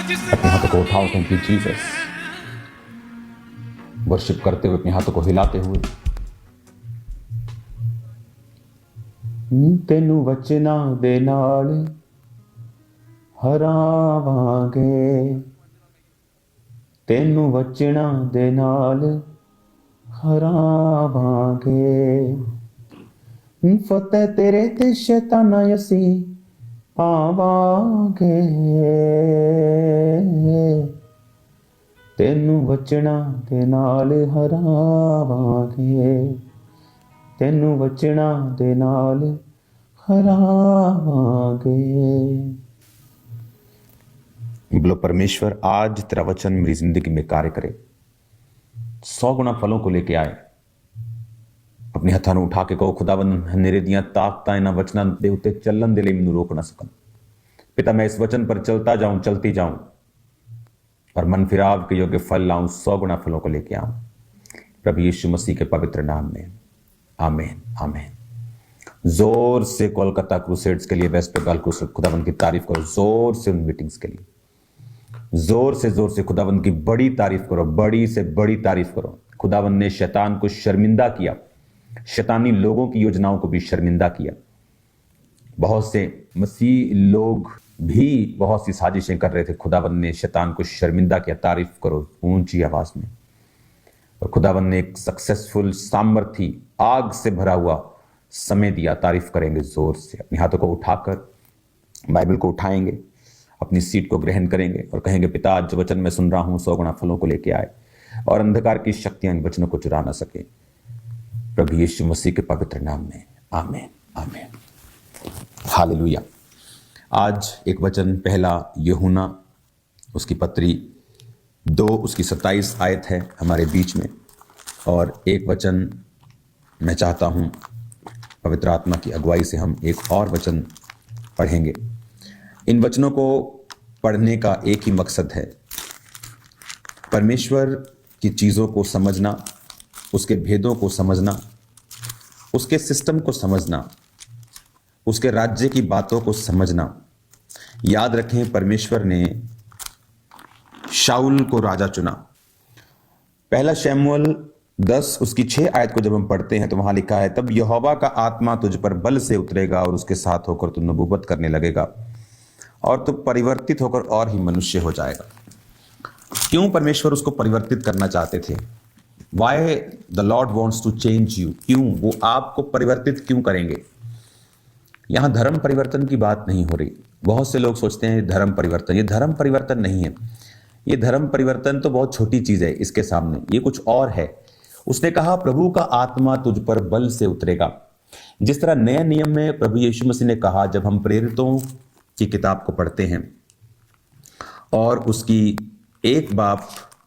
अपने हाथों को उठाओ, थैंक यू जीसस। वर्शिप करते हुए अपने हाथों को हिलाते हुए, तेनू वचना दे नाल हरावांगे, तेनू वचना दे नाल हरावांगे। फतेह तेरे ते शैताना असी पावांगे, तेनू वचना दे नाल हरावांगे, तेनू वचना दे नाल हरावांगे। बोलो परमेश्वर, आज तेरा वचन मेरी जिंदगी में कार्य करे, 100 गुना फलों को लेके आए। अपने हथा ਨੂੰ उठा के कहो, खुदावन हनेरे दियां ताकतां इन्हां वचनां दे उत्ते ਚੱਲਣ ਦੇ ਲਈ ਮੈਨੂੰ रोक ना सकन। पिता, मैं इस वचन पर चलता जाऊं, चलती जाऊं और मन फिराव के योग्य फल लाऊं, 100 गुना फलों को लेके आऊं, प्रभु यीशु मसीह के पवित्र नाम में, आमीन आमीन। जोर से कोलकाता क्रूसेड्स के लिए, वेस्ट बंगाल क्रूसेड, खुदावन की तारीफ करो। जोर से उन मीटिंग्स के लिए जोर से खुदावन की बड़ी तारीफ करो, बड़ी से बड़ी तारीफ करो। खुदावन ने शैतान को शर्मिंदा किया, शैतानी लोगों की योजनाओं को भी शर्मिंदा किया। बहुत से मसीह लोग भी बहुत सी साजिशें कर रहे थे, खुदावन ने शैतान को शर्मिंदा किया। तारीफ करो ऊंची आवाज में। और खुदावन ने एक सक्सेसफुल, सामर्थी, आग से भरा हुआ समय दिया। तारीफ करेंगे जोर से। अपने हाथों को उठाकर बाइबल को उठाएंगे, अपनी सीट को ग्रहण करेंगे और कहेंगे, पिता आज जो वचन मैं सुन रहा हूं 100 गुना फलों को लेके आए और अंधकार की शक्तियां इन वचनों को चुरा ना सके, प्रभु यीशु मसीह के पवित्र नाम में, आमीन आमीन। हालेलुया। आज एक वचन, पहला यूहन्ना उसकी पत्री 2 उसकी 27 आयत है हमारे बीच में, और एक वचन मैं चाहता हूं पवित्र आत्मा की अगुवाई से हम एक और वचन पढ़ेंगे। इन वचनों को पढ़ने का एक ही मकसद है, परमेश्वर की चीज़ों को समझना, उसके भेदों को समझना, उसके सिस्टम को समझना, उसके राज्य की बातों को समझना। याद रखें, परमेश्वर ने शाऊल को राजा चुना। पहला शमूएल 10 उसकी 6 आयत को जब हम पढ़ते हैं तो वहां लिखा है, तब यहोवा का आत्मा तुझ पर बल से उतरेगा और उसके साथ होकर तू नबूवत करने लगेगा और तू परिवर्तित होकर और ही मनुष्य हो जाएगा। क्यों परमेश्वर उसको परिवर्तित करना चाहते थे? Why the lord wants to change you. क्यों वो आपको परिवर्तित क्यों करेंगे? यहां धर्म परिवर्तन की बात नहीं हो रही। बहुत से लोग सोचते हैं धर्म परिवर्तन, ये धर्म परिवर्तन नहीं है। ये धर्म परिवर्तन तो बहुत छोटी चीज है इसके सामने, ये कुछ और है। उसने कहा, प्रभु का आत्मा तुझ पर बल से उतरेगा। जिस तरह नए नियम में प्रभु यीशु मसीह ने कहा, जब हम प्रेरितों की किताब को पढ़ते हैं और उसकी 1 बाब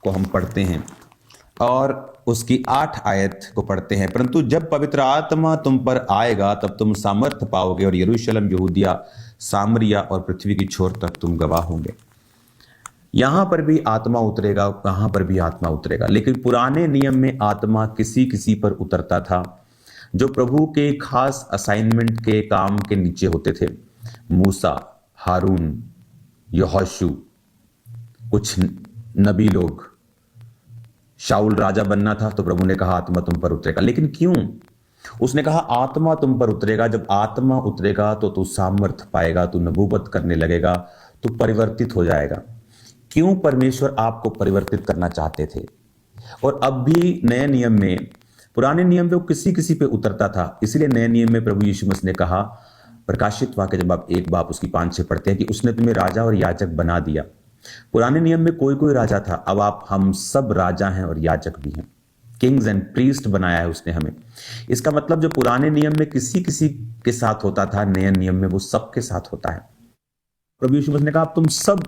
को हम पढ़ते हैं और उसकी 8 आयत को पढ़ते हैं, परंतु जब पवित्र आत्मा तुम पर आएगा तब तुम सामर्थ्य पाओगे और यरूशलेम, यहूदिया, सामरिया और पृथ्वी की छोर तक तुम गवाह होंगे। यहां पर भी आत्मा उतरेगा, कहां पर भी आत्मा उतरेगा। लेकिन पुराने नियम में आत्मा किसी किसी पर उतरता था जो प्रभु के खास असाइनमेंट के काम के नीचे होते थे। मूसा, हारून, यहोशू, कुछ नबी लोग। शाऊल राजा बनना था तो प्रभु ने कहा आत्मा तुम पर उतरेगा। लेकिन क्यों? उसने कहा आत्मा तुम पर उतरेगा। जब आत्मा उतरेगा तो तू सामर्थ्य पाएगा, तू नबूवत करने लगेगा, तू परिवर्तित हो जाएगा। क्यों परमेश्वर आपको परिवर्तित करना चाहते थे? और अब भी नए नियम में, पुराने नियम में वो किसी किसी पे उतरता था, इसलिए नए नियम में प्रभु यीशु मसीह ने कहा, प्रकाशित वाक्य जब आप 1 बाब उसकी 5-6 पढ़ते हैं, कि उसने तुम्हें राजा और याजक बना दिया। पुराने नियम में कोई कोई राजा था, अब हम सब राजा हैं और याजक भी हैं। किंग्स एंड प्रीस्ट बनाया है उसने हमें। इसका मतलब जो पुराने नियम में किसी किसी के साथ होता था, नए नियम में वो सबके साथ होता है। प्रभु यीशु मसीह ने कहा तुम सब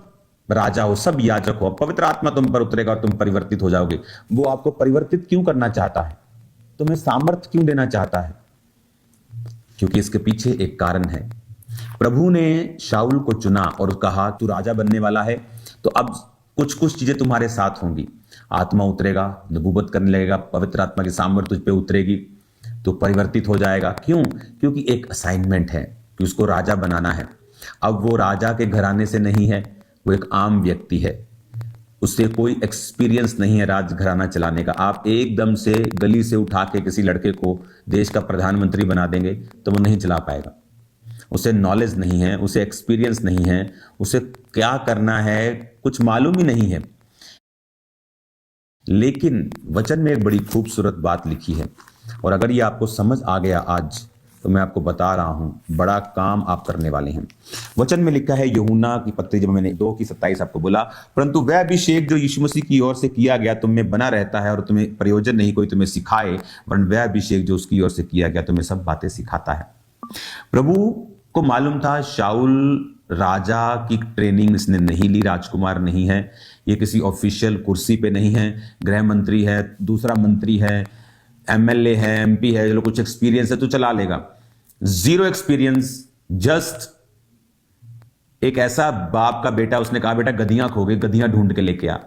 राजा हो, सब याजक हो, पवित्र आत्मा तुम पर उतरेगा और तुम परिवर्तित हो जाओगे। वो आपको परिवर्तित क्यों करना चाहता है? तुम्हें सामर्थ्य क्यों देना चाहता है? क्योंकि इसके पीछे एक कारण है। प्रभु ने शाऊल को चुना और कहा तू राजा बनने वाला है, तो अब कुछ कुछ चीजें तुम्हारे साथ होंगी। आत्मा उतरेगा, नबूवत करने लगेगा, पवित्र आत्मा की सामर्थ्य तुझ पे उतरेगी, तो परिवर्तित हो जाएगा। क्यों? क्योंकि एक असाइनमेंट है कि उसको राजा बनाना है। अब वो राजा के घराने से नहीं है, वो एक आम व्यक्ति है, उससे कोई एक्सपीरियंस नहीं है राजघराना चलाने का। आप एकदम से गली से उठा के किसी लड़के को देश का प्रधानमंत्री बना देंगे तो वो नहीं चला पाएगा। उसे नॉलेज नहीं है, उसे एक्सपीरियंस नहीं है, उसे क्या करना है कुछ मालूम ही नहीं है। लेकिन वचन में एक बड़ी खूबसूरत बात लिखी है, और अगर ये आपको समझ आ गया आज, तो मैं आपको बता रहा हूं बड़ा काम आप करने वाले हैं। वचन में लिखा है, यूहन्ना की पत्री, जब मैंने 2:27 आपको बोला, परंतु वह अभिषेक जो यीशु मसीह की ओर से किया गया तुम में बना रहता है, और तुम्हें प्रयोजन नहीं कोई तुम्हें सिखाए, वरन वह अभिषेक जो उसकी ओर से किया गया तुम्हें सब बातें सिखाता है। प्रभु को मालूम था शाऊल राजा की ट्रेनिंग इसने नहीं ली, राजकुमार नहीं है, ये किसी ऑफिशियल कुर्सी पे नहीं है, गृह मंत्री है, दूसरा मंत्री है, एमएलए है, एमपी है, चलो कुछ एक्सपीरियंस है तो चला लेगा। जीरो एक्सपीरियंस, जस्ट एक ऐसा बाप का बेटा, उसने कहा बेटा गधियां खो गई, गधियां ढूंढ के लेके आ।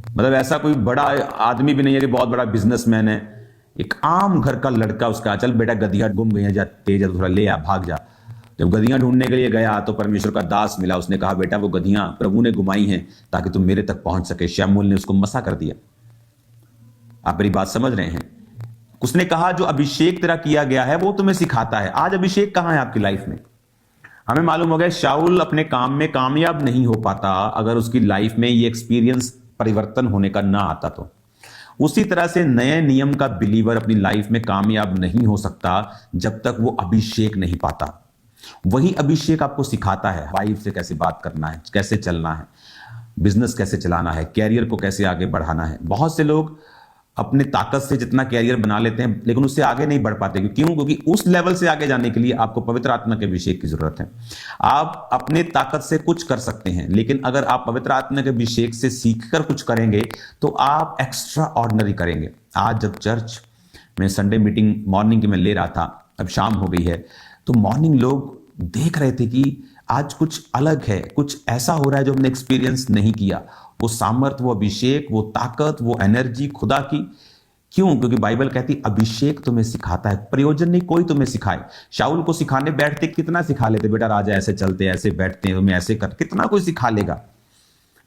मतलब ऐसा कोई बड़ा आदमी भी नहीं है कि बहुत बड़ा बिजनेसमैन है, एक आम घर का लड़का उसका, चल बेटा गधियां गुम गई हैं, जा तेज है थोड़ा ले आ, भाग जा। जब गधियां ढूंढने के लिए गया तो परमेश्वर का दास मिला, उसने कहा बेटा वो गधियां प्रभु ने घुमाई हैं ताकि तुम मेरे तक पहुंच सके। शमूएल ने उसको मसा कर दिया। आप मेरी बात समझ रहे हैं? उसने कहा जो अभिषेक तेरा किया गया है वो तुम्हें सिखाता है। आज अभिषेक कहां है आपकी लाइफ में? हमें मालूम हो गया शाऊल अपने काम में कामयाब नहीं हो पाता अगर उसकी लाइफ में ये एक्सपीरियंस परिवर्तन होने का ना आता तो। उसी तरह से नए नियम का बिलीवर अपनी लाइफ में कामयाब नहीं हो सकता जब तक वो अभिषेक नहीं पाता। वही अभिषेक आपको सिखाता है वाइफ से कैसे बात करना है, कैसे चलना है, बिजनेस कैसे चलाना है, कैरियर को कैसे आगे बढ़ाना है। बहुत से लोग अपने ताकत से जितना कैरियर बना लेते हैं लेकिन उससे आगे नहीं बढ़ पाते। क्यों? क्योंकि उस लेवल से आगे जाने के लिए आपको पवित्र आत्मा के अभिषेक की जरूरत है। आप अपने ताकत से कुछ कर सकते हैं, लेकिन अगर आप पवित्र आत्मा के अभिषेक से सीखकर कुछ करेंगे तो आप एक्स्ट्रा ऑर्डिनरी करेंगे। आज जब चर्च में संडे मीटिंग मॉर्निंग की मैं ले रहा था, अब शाम हो गई है, तो मॉर्निंग लोग देख रहे थे कि आज कुछ अलग है, कुछ ऐसा हो रहा है जो हमने एक्सपीरियंस नहीं किया। वो सामर्थ, वो अभिषेक, वो ताकत, वो एनर्जी खुदा की। क्यों? क्योंकि बाइबल कहती अभिषेक तुम्हें सिखाता है, प्रयोजन नहीं कोई तुम्हें सिखाए। शाऊल को सिखाने बैठते कितना सिखा लेते, बेटा राजा ऐसे चलते, ऐसे बैठते हैं, तुम्हें ऐसे कर, कितना कोई सिखा लेगा।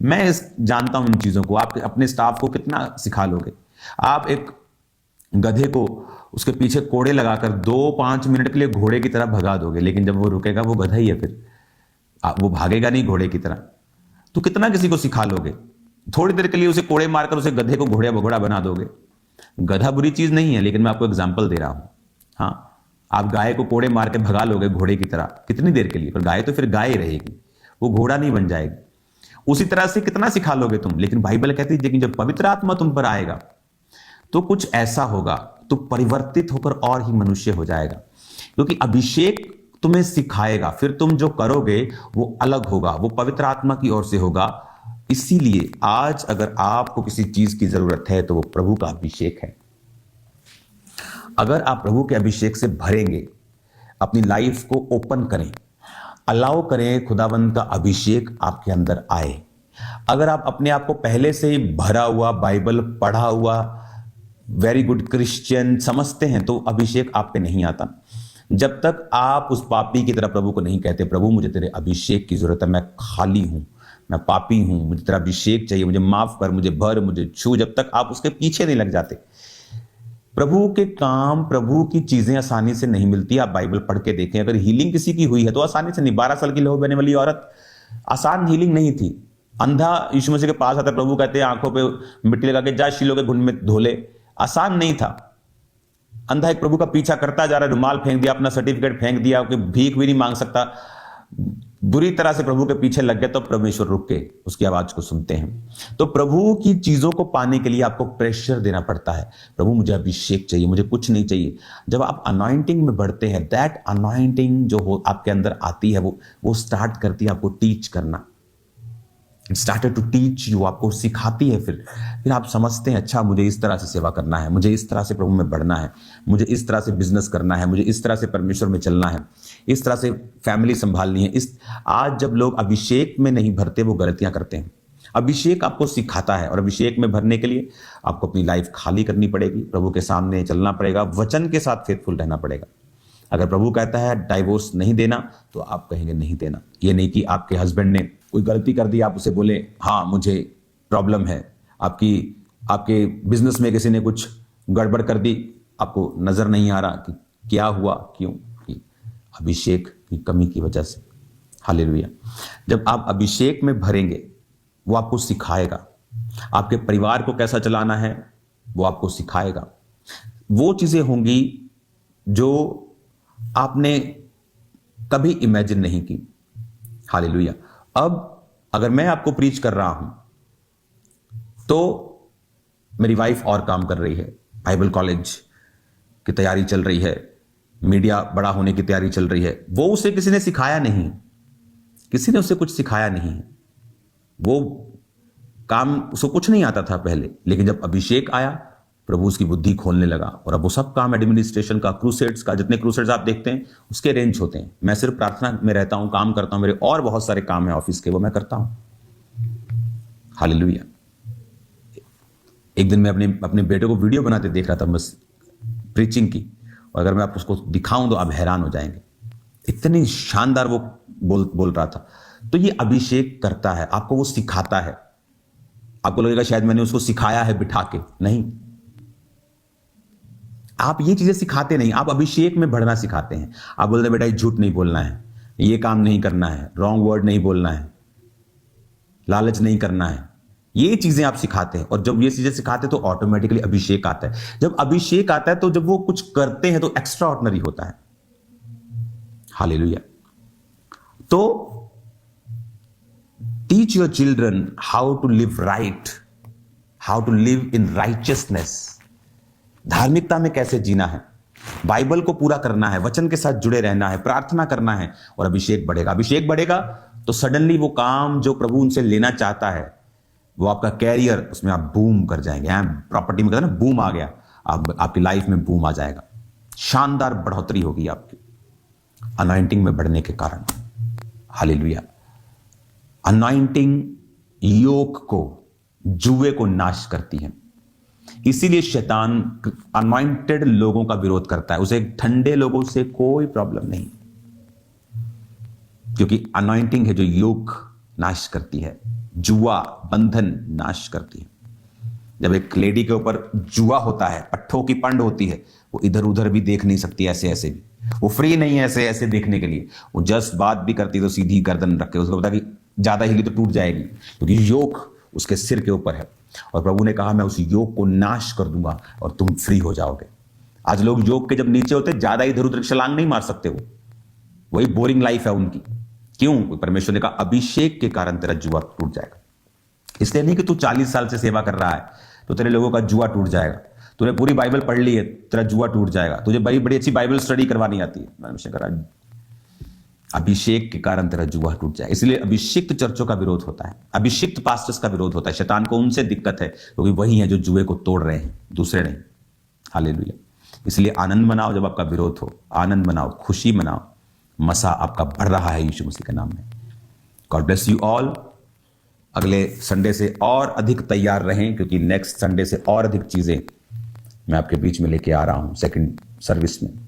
मैं जानता हूं इन चीजों को। आप अपने स्टाफ को कितना सिखा लोगे? आप एक गधे को उसके पीछे कोड़े लगाकर 2-5 मिनट के लिए घोड़े की तरह भगा दोगे, लेकिन जब वो रुकेगा वो गधा ही है, फिर वो भागेगा नहीं घोड़े की तरह। तो कितना किसी को सिखा लोगे? थोड़ी देर के लिए उसे कोड़े मारकर उसे गधे को घोड़ा बना दोगे। गधा बुरी चीज नहीं है, लेकिन मैं आपको एग्जांपल दे रहा हूं। हाँ, आप गाय को कोड़े मार के भगा लोगे घोड़े की तरह, कितनी देर के लिए? पर गाय तो फिर गाय रहेगी, वो घोड़ा नहीं बन जाएगी। उसी तरह से कितना सिखा लोगे तुम? लेकिन बाइबल कहती है लेकिन जब पवित्र आत्मा तुम पर आएगा तो कुछ ऐसा होगा, तो परिवर्तित होकर और ही मनुष्य हो जाएगा। क्योंकि अभिषेक तुम्हें सिखाएगा, फिर तुम जो करोगे वो अलग होगा, वो पवित्र आत्मा की ओर से होगा। इसीलिए आज अगर आपको किसी चीज की जरूरत है तो वो प्रभु का अभिषेक है। अगर आप प्रभु के अभिषेक से भरेंगे, अपनी लाइफ को ओपन करें, अलाउ करें खुदावंद का अभिषेक आपके अंदर आए। अगर आप अपने आप को पहले से ही भरा हुआ, बाइबल पढ़ा हुआ, वेरी गुड क्रिश्चियन समझते हैं तो अभिषेक आप पे नहीं आता। जब तक आप उस पापी की तरह प्रभु को नहीं कहते प्रभु मुझे तेरे अभिषेक की जरूरत है, मैं खाली हूं, मैं पापी हूं, मुझे तेरा अभिषेक चाहिए, मुझे माफ कर, मुझे भर, मुझे छू, जब तक आप उसके पीछे नहीं लग जाते। प्रभु के काम, प्रभु की चीजें आसानी से नहीं मिलती। आप बाइबल पढ़ के देखें, अगर हीलिंग किसी की हुई है तो आसानी से नहीं। 12 साल की लहू बहने वाली औरत, आसान हीलिंग नहीं थी। अंधा यीशु मसीह के पास आता, प्रभु कहते हैं आंखों पे मिट्टी लगा के जा शीलो के घुंड में धो ले, आसान नहीं था। अंधा एक प्रभु का पीछा करता जा रहा है, रुमाल फेंक दिया, अपना सर्टिफिकेट फेंक दिया, भीख भी नहीं मांग सकता, बुरी तरह से प्रभु के पीछे लग गया, तो परमेश्वर रुक के उसकी आवाज को सुनते हैं। तो प्रभु की चीजों को पाने के लिए आपको प्रेशर देना पड़ता है। प्रभु मुझे अभिषेक चाहिए, मुझे कुछ नहीं चाहिए। जब आप अनॉइंटिंग में बढ़ते हैं, दैट अनॉइंटिंग जो हो आपके अंदर आती है, वो स्टार्ट करती है आपको टीच करना। It started to teach you, आपको सिखाती है। फिर आप समझते हैं अच्छा मुझे इस तरह से सेवा करना है, मुझे इस तरह से प्रभु में बढ़ना है, मुझे इस तरह से बिजनेस करना है, मुझे इस तरह से परमेश्वर में चलना है, इस तरह से फैमिली संभालनी है। आज जब लोग अभिषेक में नहीं भरते वो गलतियां करते हैं। अभिषेक आपको सिखाता है, और अभिषेक में भरने के लिए आपको अपनी लाइफ खाली करनी पड़ेगी, प्रभु के सामने चलना पड़ेगा, वचन के साथ फेथफुल रहना पड़ेगा। अगर प्रभु कहता है डाइवोर्स नहीं देना तो आप कहेंगे नहीं देना। ये नहीं कि आपके हस्बैंड ने कोई गलती कर दी, आप उसे बोले हाँ मुझे प्रॉब्लम है, आपके बिजनेस में किसी ने कुछ गड़बड़ कर दी, आपको नजर नहीं आ रहा कि क्या हुआ, क्यों? कि अभिषेक की कमी की वजह से। हालेलुया। जब आप अभिषेक में भरेंगे, वो आपको सिखाएगा, आपके परिवार को कैसा चलाना है वो आपको सिखाएगा। वो चीजें होंगी जो आपने कभी इमेजिन नहीं की। हालेलुया। अब अगर मैं आपको प्रीच कर रहा हूं तो मेरी वाइफ और काम कर रही है, बाइबल कॉलेज की तैयारी चल रही है, मीडिया बड़ा होने की तैयारी चल रही है। वो उसे किसी ने सिखाया नहीं, किसी ने उसे कुछ सिखाया नहीं, वो काम उसको कुछ नहीं आता था पहले, लेकिन जब अभिषेक आया प्रभु उसकी बुद्धि खोलने लगा और अब वो सब काम एडमिनिस्ट्रेशन का, क्रूसेड्स का, जितने क्रूसेड्स आप देखते हैं उसके अरेंज होते हैं। मैं सिर्फ प्रार्थना में रहता हूं, काम करता हूं, मेरे और बहुत सारे काम है ऑफिस के, वो मैं करता हूं। हालेलुया। एक दिन मैं अपने बेटे को वीडियो बनाते देख रहा था बस प्रीचिंग की, और अगर मैं आप उसको दिखाऊं तो आप हैरान हो जाएंगे, इतनी शानदार वो बोल रहा था। तो ये अभिषेक करता है, आपको वो सिखाता है। आपको लगेगा शायद मैंने उसको सिखाया है बिठा के, नहीं, आप ये चीजें सिखाते नहीं, आप अभिषेक में बढ़ना सिखाते हैं। आप बोलते हैं बेटा ये झूठ नहीं बोलना है, ये काम नहीं करना है, रॉन्ग वर्ड नहीं बोलना है, लालच नहीं करना है, ये चीजें आप सिखाते हैं। और जब ये चीजें सिखाते हैं तो ऑटोमेटिकली अभिषेक आता है। जब अभिषेक आता है तो जब वो कुछ करते हैं तो एक्स्ट्रा ऑर्डिनरी होता है। हालेलुया। तो teach your children how to live right, how to live in righteousness. धार्मिकता में कैसे जीना है, बाइबल को पूरा करना है, वचन के साथ जुड़े रहना है, प्रार्थना करना है, और अभिषेक बढ़ेगा। अभिषेक बढ़ेगा तो सडनली वो काम जो प्रभु उनसे लेना चाहता है, वो आपका कैरियर, उसमें आप बूम कर जाएंगे। प्रॉपर्टी में कहते हैं ना बूम आ गया, आपकी लाइफ में बूम आ जाएगा, शानदार बढ़ोतरी होगी आपकी अनॉइंटिंग में बढ़ने के कारण। हालेलुया। अनॉइंटिंग योक को, जुए को नाश करती है। इसीलिए शैतान अनॉइंटेड लोगों का विरोध करता है, उसे ठंडे लोगों से कोई प्रॉब्लम नहीं, क्योंकि अनॉइंटिंग है जो योक नाश करती है, जुआ बंधन नाश करती है। जब एक लेडी के ऊपर जुआ होता है, पट्ठों की पंड होती है, वो इधर उधर भी देख नहीं सकती, ऐसे ऐसे भी, वो फ्री नहीं है ऐसे ऐसे देखने के लिए। वो जस्ट बात भी करती तो सीधी गर्दन रख के, उसको पता कि ज्यादा हिली तो टूट जाएगी, क्योंकि योक उसके सिर के ऊपर है। और प्रभु ने कहा मैं उस योग को नाश कर दूंगा और तुम फ्री हो जाओगे। आज लोग योग के जब नीचे होते ज्यादा इधर उधर छलांग नहीं मार सकते, वो वही बोरिंग लाइफ है उनकी। क्यों? परमेश्वर ने कहा अभिषेक के कारण तेरा जुआ टूट जाएगा। इसलिए नहीं कि तू 40 साल से सेवा कर रहा है तो तेरे लोगों का जुआ टूट जाएगा, तूने पूरी बाइबल पढ़ ली है तेरा जुआ टूट जाएगा, तुझे बड़ी बड़ी अच्छी बाइबल स्टडी करवानी आती है, परमेश्वर कहा अभिषेक के कारण तेरा जुआ टूट जाए। इसलिए अभिषिक्त चर्चों का विरोध होता है, अभिषिक्त पास्टर्स का विरोध होता है। शैतान को उनसे दिक्कत है क्योंकि वही है जो जुए को तोड़ रहे हैं, दूसरे नहीं। हालेलुया। इसलिए आनंद मनाओ जब आपका विरोध हो, आनंद मनाओ, खुशी मनाओ, मसा आपका बढ़ रहा है यीशु मसीह के नाम में। God bless you all. अगले संडे से और अधिक तैयार रहें, क्योंकि नेक्स्ट संडे से और अधिक चीजें मैं आपके बीच में लेके आ रहा हूं सेकंड सर्विस में।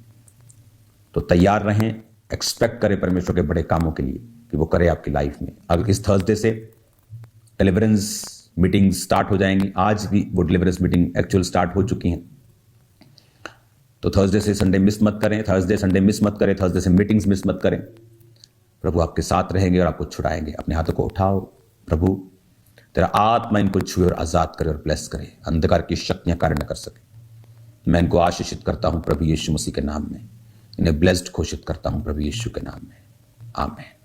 तो तैयार रहें, एक्सपेक्ट करें परमेश्वर के बड़े कामों के लिए कि वो करे आपकी लाइफ में। अब इस थर्सडे से डिलीवरेंस मीटिंग स्टार्ट हो जाएंगी, आज भी वो डिलीवरेंस मीटिंग एक्चुअल स्टार्ट हो चुकी हैं। तो थर्सडे से संडे मिस मत करें, थर्सडे संडे मिस मत करें, थर्सडे से मीटिंग्स मिस मत करें। प्रभु आपके साथ रहेंगे और आपको छुड़ाएंगे। अपने हाथों को उठाओ, प्रभु तेरा आत्मा इनको छुए और आजाद करे और ब्लेस करे, अंधकार की शक्तियां कार्य न कर सके। मैं इनको आशीषित करता हूं प्रभु यीशु मसीह के नाम में, इन्हें ब्लेस्ड घोषित करता हूं प्रभु यीशु के नाम में, आमीन।